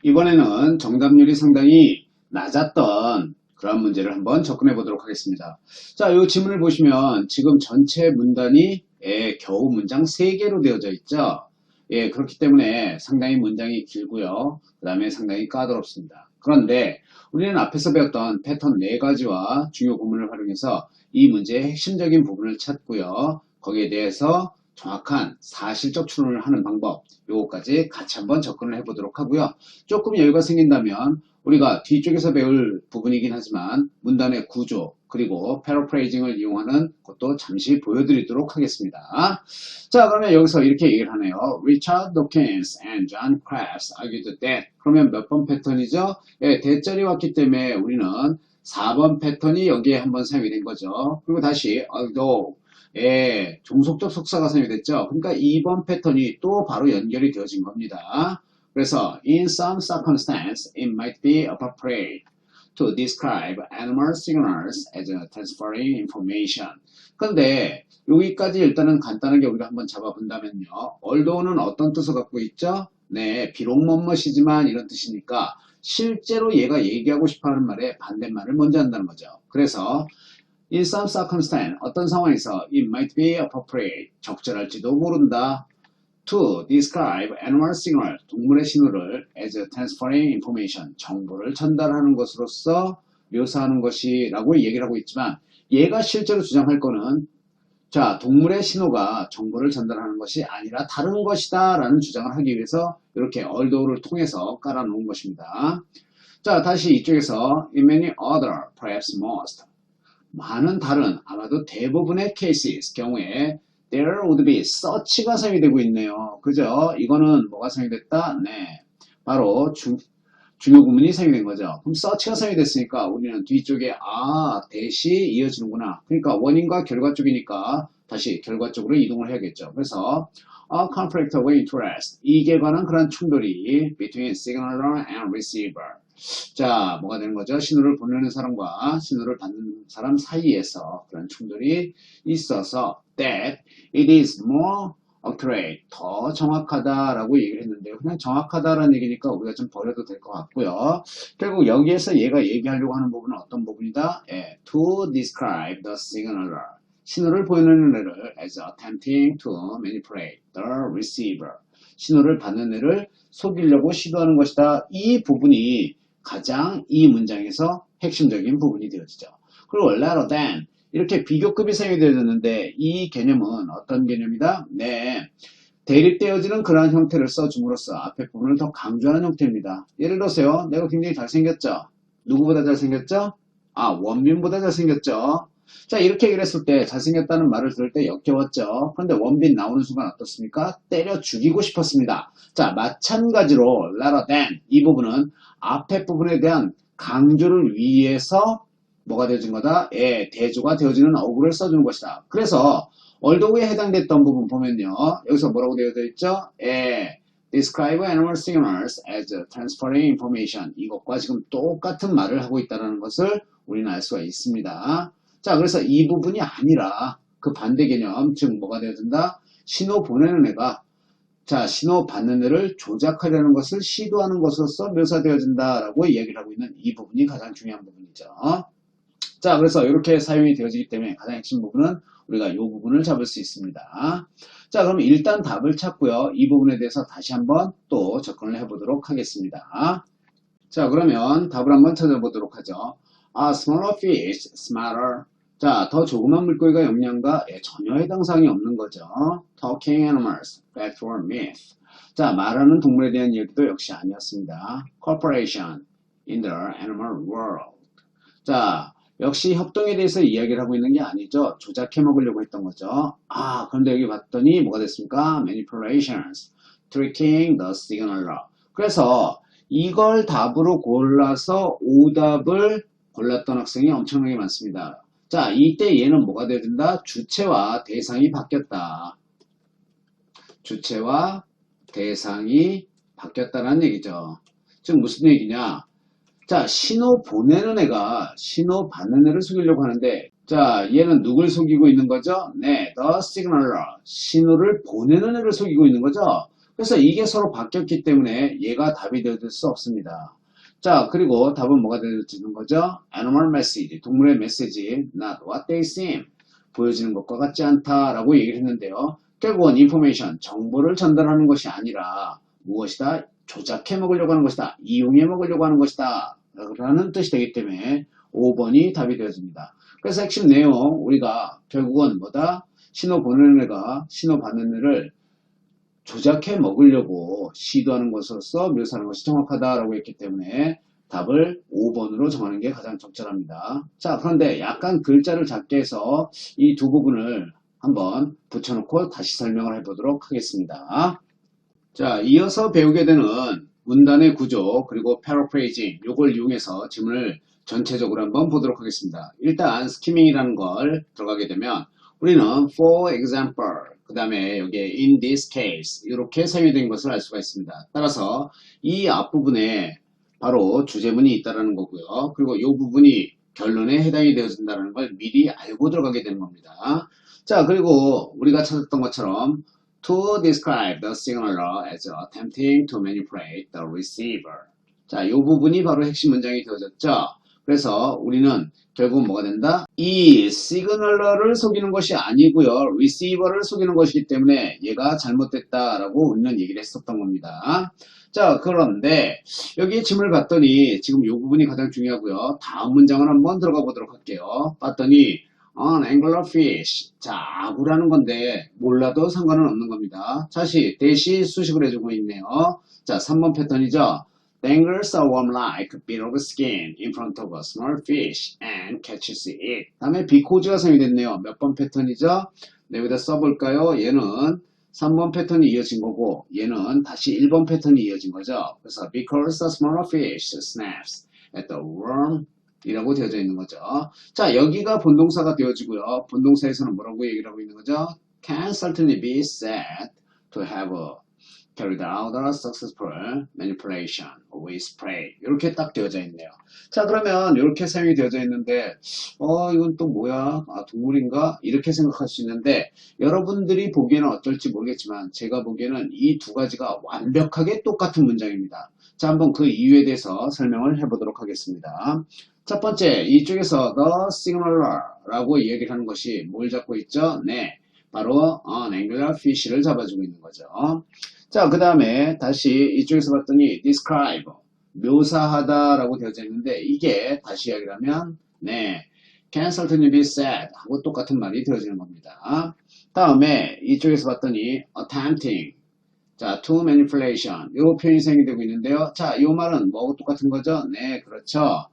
이번에는 정답률이 상당히 낮았던 그런 문제를 한번 접근해 보도록 하겠습니다. 자, 이 지문을 보시면 지금 전체 문단이 겨우 문장 3개로 되어져 있죠. 그렇기 때문에 상당히 문장이 길고요. 그 다음에 상당히 까다롭습니다. 그런데 우리는 앞에서 배웠던 패턴 4가지와 중요 구문을 활용해서 이 문제의 핵심적인 부분을 찾고요. 거기에 대해서 정확한 사실적 추론을 하는 방법, 요거까지 같이 한번 접근을 해보도록 하고요. 조금 여유가 생긴다면 우리가 뒤쪽에서 배울 부분이긴 하지만 문단의 구조 그리고 패러프레이징을 이용하는 것도 잠시 보여드리도록 하겠습니다. 자, 그러면 여기서 이렇게 얘기를 하네요. Richard Dawkins and John Crafts argued that. 그러면 몇 번 패턴이죠? 대절이 왔기 때문에 우리는 4번 패턴이 여기에 한번 사용이 된 거죠. 그리고 다시 although 종속적 속사가 사용이 됐죠. 그러니까 2번 패턴이 또 바로 연결이 되어진 겁니다. 그래서 in some circumstance it might be appropriate to describe animal signals as transferring information. 그런데 여기까지 일단은 간단하게 우리가 한번 잡아본다면요. although는 어떤 뜻을 갖고 있죠? 네, 비록 뭐뭇이지만 이런 뜻이니까 실제로 얘가 얘기하고 싶어하는 말의 반대말을 먼저 한다는 거죠. 그래서 in some circumstance, 어떤 상황에서 it might be appropriate, 적절할지도 모른다. to describe animal signal, 동물의 신호를 as transferring information, 정보를 전달하는 것으로서 묘사하는 것이라고 얘기를 하고 있지만 얘가 실제로 주장할 거는 자, 동물의 신호가 정보를 전달하는 것이 아니라 다른 것이다 라는 주장을 하기 위해서 이렇게 although를 통해서 깔아놓은 것입니다. 자, 다시 이쪽에서 in many other, perhaps most, 많은 다른, 아마도 대부분의 cases, 경우에 there would be such가 사용이 되고 있네요. 그죠? 이거는 뭐가 사용이 됐다? 네, 바로 중요 구문이 사용이 된 거죠. 그럼 such가 사용이 됐으니까 우리는 뒤쪽에 대시 이어지는구나. 그러니까 원인과 결과 쪽이니까 다시 결과 쪽으로 이동을 해야겠죠. 그래서 a conflict of interest, 이익에 관한 그런 충돌이 between signaler and receiver. 자, 뭐가 되는 거죠? 신호를 보내는 사람과 신호를 받는 사람 사이에서 그런 충돌이 있어서 that it is more accurate, 더 정확하다라고 얘기를 했는데요. 그냥 정확하다라는 얘기니까 우리가 좀 버려도 될 것 같고요. 결국 여기에서 얘가 얘기하려고 하는 부분은 어떤 부분이다? To describe the signaler, 신호를 보내는 애를 as attempting to manipulate the receiver, 신호를 받는 애를 속이려고 시도하는 것이다. 이 부분이 가장 이 문장에서 핵심적인 부분이 되어지죠. 그리고 rather than, 이렇게 비교급이 사용이 되었는데 이 개념은 어떤 개념이다? 네, 대립되어지는 그러한 형태를 써줌으로써 앞에 부분을 더 강조하는 형태입니다. 예를 들어서요, 내가 굉장히 잘생겼죠? 누구보다 잘생겼죠? 원빈보다 잘생겼죠? 자, 이렇게 얘기를 했을 때 잘생겼다는 말을 들을 때 역겨웠죠. 그런데 원빈 나오는 순간 어떻습니까? 때려 죽이고 싶었습니다. 자, 마찬가지로 rather than, 이 부분은 앞에 부분에 대한 강조를 위해서 뭐가 되어진 거다? 대조가 되어지는 어구를 써주는 것이다. 그래서 although에 해당됐던 부분 보면요, 여기서 뭐라고 되어져 있죠? describe animal signals as transferring information, 이것과 지금 똑같은 말을 하고 있다는 것을 우리는 알 수가 있습니다. 자, 그래서 이 부분이 아니라 그 반대 개념, 즉 뭐가 되어진다? 신호 보내는 애가 자, 신호 받는 애를 조작하려는 것을 시도하는 것으로서 묘사되어진다라고 이야기를 하고 있는 이 부분이 가장 중요한 부분이죠. 자, 그래서 이렇게 사용이 되어지기 때문에 가장 핵심 부분은 우리가 이 부분을 잡을 수 있습니다. 자, 그럼 일단 답을 찾고요. 이 부분에 대해서 다시 한번 또 접근을 해보도록 하겠습니다. 자, 그러면 답을 한번 찾아보도록 하죠. A smaller fish, smarter. 자, 더 조그만 물고기가 영양과 전혀 해당 사항이 없는 거죠. Talking animals, fact or myth. 자, 말하는 동물에 대한 얘기도 역시 아니었습니다. Cooperation in the animal world. 자, 역시 협동에 대해서 이야기를 하고 있는 게 아니죠. 조작해 먹으려고 했던 거죠. 그런데 여기 봤더니 뭐가 됐습니까? Manipulations, tricking the signaler. 그래서 이걸 답으로 골라서 오답을 골랐던 학생이 엄청나게 많습니다. 자, 이때 얘는 뭐가 돼야 된다? 주체와 대상이 바뀌었다. 주체와 대상이 바뀌었다는 얘기죠. 즉 무슨 얘기냐? 자, 신호 보내는 애가 신호 받는 애를 속이려고 하는데, 자, 얘는 누굴 속이고 있는 거죠? 네, the signaler, 신호를 보내는 애를 속이고 있는 거죠. 그래서 이게 서로 바뀌었기 때문에 얘가 답이 되어줄 수 없습니다. 자, 그리고 답은 뭐가 되어지는 거죠? Animal message, 동물의 메시지, not what they seem, 보여지는 것과 같지 않다라고 얘기를 했는데요. 결국은 information, 정보를 전달하는 것이 아니라 무엇이다? 조작해 먹으려고 하는 것이다. 이용해 먹으려고 하는 것이다. 라는 뜻이 되기 때문에 5번이 답이 되어집니다. 그래서 핵심 내용, 우리가 결국은 뭐다? 신호 보내는 애가 신호 받는 애를 조작해 먹으려고 시도하는 것으로서 묘사하는 것이 정확하다라고 했기 때문에 답을 5번으로 정하는 게 가장 적절합니다. 자, 그런데 약간 글자를 작게 해서 이 두 부분을 한번 붙여놓고 다시 설명을 해보도록 하겠습니다. 자, 이어서 배우게 되는 문단의 구조 그리고 paraphrasing 요걸 이용해서 질문을 전체적으로 한번 보도록 하겠습니다. 일단 스키밍이라는 걸 들어가게 되면 우리는 for example 그 다음에 여기에 in this case 이렇게 사용이 된 것을 알 수가 있습니다. 따라서 이 앞부분에 바로 주제문이 있다는 거고요. 그리고 이 부분이 결론에 해당이 되어진다는 걸 미리 알고 들어가게 되는 겁니다. 자, 그리고 우리가 찾았던 것처럼 to describe the signaler as attempting to manipulate the receiver. 자, 이 부분이 바로 핵심 문장이 되어졌죠. 그래서 우리는 결국 뭐가 된다? 이 시그널러를 속이는 것이 아니고요. 리시버를 속이는 것이기 때문에 얘가 잘못됐다라고 우리는 얘기를 했었던 겁니다. 자, 그런데 여기 질문을 봤더니 지금 이 부분이 가장 중요하고요. 다음 문장을 한번 들어가 보도록 할게요. 봤더니 an anglerfish. 자, 아구라는 건데 몰라도 상관은 없는 겁니다. 다시 대시 수식을 해주고 있네요. 자, 3번 패턴이죠. Dangles a worm like a bit of skin in front of a small fish and catches it. 다음에 because가 사용이 됐네요. 몇 번 패턴이죠? 네, 여기다 써볼까요? 얘는 3번 패턴이 이어진 거고 얘는 다시 1번 패턴이 이어진 거죠. 그래서 because a smaller fish snaps at the worm 이라고 되어져 있는 거죠. 자, 여기가 본동사가 되어지고요. 본동사에서는 뭐라고 얘기를 하고 있는 거죠? Can certainly be said to have carried out a successful manipulation with spray. 이렇게 딱 되어져 있네요. 자, 그러면 이렇게 사용이 되어져 있는데 이건 또 뭐야? 아, 동물인가? 이렇게 생각할 수 있는데 여러분들이 보기에는 어떨지 모르겠지만 제가 보기에는 이 두 가지가 완벽하게 똑같은 문장입니다. 자, 한번 그 이유에 대해서 설명을 해보도록 하겠습니다. 첫 번째, 이쪽에서 the signaler라고 얘기를 하는 것이 뭘 잡고 있죠? 네, 바로 an angular fish를 잡아주고 있는 거죠. 자, 그 다음에 다시 이쪽에서 봤더니 describe, 묘사하다라고 되어져 있는데 이게 다시 이야기를 하면 네, can certainly be said 하고 똑같은 말이 되어지는 겁니다. 다음에 이쪽에서 봤더니 attempting, 자, to manipulation, 이 표현이 사용이 되고 있는데요. 자, 이 말은 뭐하고 똑같은 거죠? 네, 그렇죠.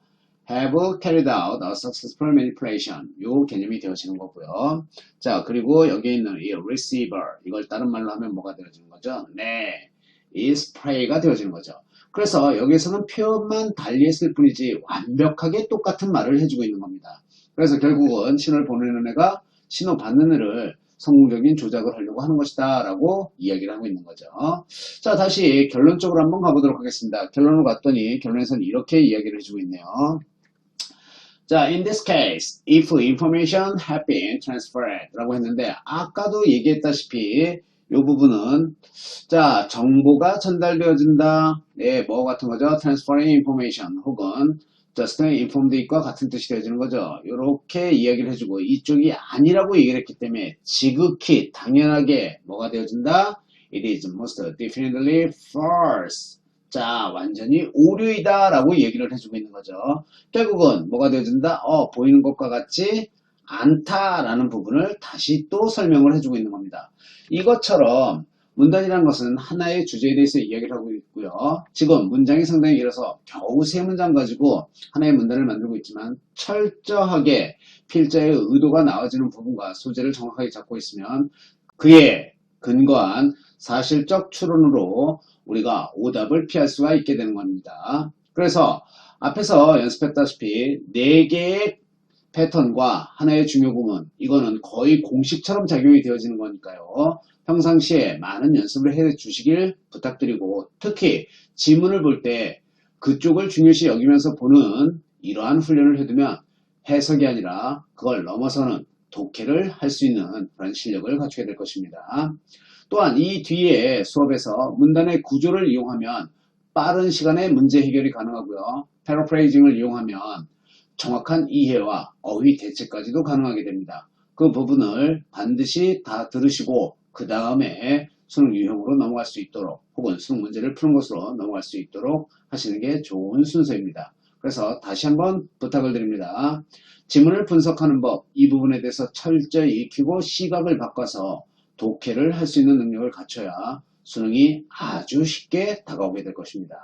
have carried out a successful manipulation. 요 개념이 되어지는 거고요. 자, 그리고 여기 있는 이 receiver. 이걸 다른 말로 하면 뭐가 되어지는 거죠? 네. 이 spray가 되어지는 거죠. 그래서 여기서는 표현만 달리했을 뿐이지 완벽하게 똑같은 말을 해주고 있는 겁니다. 그래서 결국은 신호를 보내는 애가 신호 받는 애를 성공적인 조작을 하려고 하는 것이다 라고 이야기를 하고 있는 거죠. 자, 다시 결론적으로 한번 가보도록 하겠습니다. 결론을 봤더니 결론에서는 이렇게 이야기를 해주고 있네요. 자, in this case, if information had been transferred 라고 했는데 아까도 얘기했다시피 이 부분은 자, 정보가 전달되어진다. 네, 뭐 같은 거죠? transferring information 혹은 just informed과 같은 뜻이 되어지는 거죠. 이렇게 이야기를 해주고 이쪽이 아니라고 얘기를 했기 때문에 지극히 당연하게 뭐가 되어진다? It is most definitely false. 자, 완전히 오류이다 라고 얘기를 해주고 있는 거죠. 결국은 뭐가 되어진다? 보이는 것과 같지 않다라는 부분을 다시 또 설명을 해주고 있는 겁니다. 이것처럼 문단이라는 것은 하나의 주제에 대해서 이야기를 하고 있고요. 지금 문장이 상당히 길어서 겨우 3문장 가지고 하나의 문단을 만들고 있지만 철저하게 필자의 의도가 나와지는 부분과 소재를 정확하게 잡고 있으면 그에 근거한 사실적 추론으로 우리가 오답을 피할 수가 있게 되는 겁니다. 그래서 앞에서 연습했다시피 4개의 패턴과 하나의 중요 부분, 이거는 거의 공식처럼 작용이 되어지는 거니까요. 평상시에 많은 연습을 해 주시길 부탁드리고 특히 지문을 볼 때 그쪽을 중요시 여기면서 보는 이러한 훈련을 해두면 해석이 아니라 그걸 넘어서는 독해를 할 수 있는 그런 실력을 갖추게 될 것입니다. 또한 이 뒤에 수업에서 문단의 구조를 이용하면 빠른 시간에 문제 해결이 가능하고요. 패러프레이징을 이용하면 정확한 이해와 어휘 대체까지도 가능하게 됩니다. 그 부분을 반드시 다 들으시고 그 다음에 수능 유형으로 넘어갈 수 있도록 혹은 수능 문제를 푸는 것으로 넘어갈 수 있도록 하시는 게 좋은 순서입니다. 그래서 다시 한번 부탁을 드립니다. 지문을 분석하는 법, 이 부분에 대해서 철저히 익히고 시각을 바꿔서 독해를 할 수 있는 능력을 갖춰야 수능이 아주 쉽게 다가오게 될 것입니다.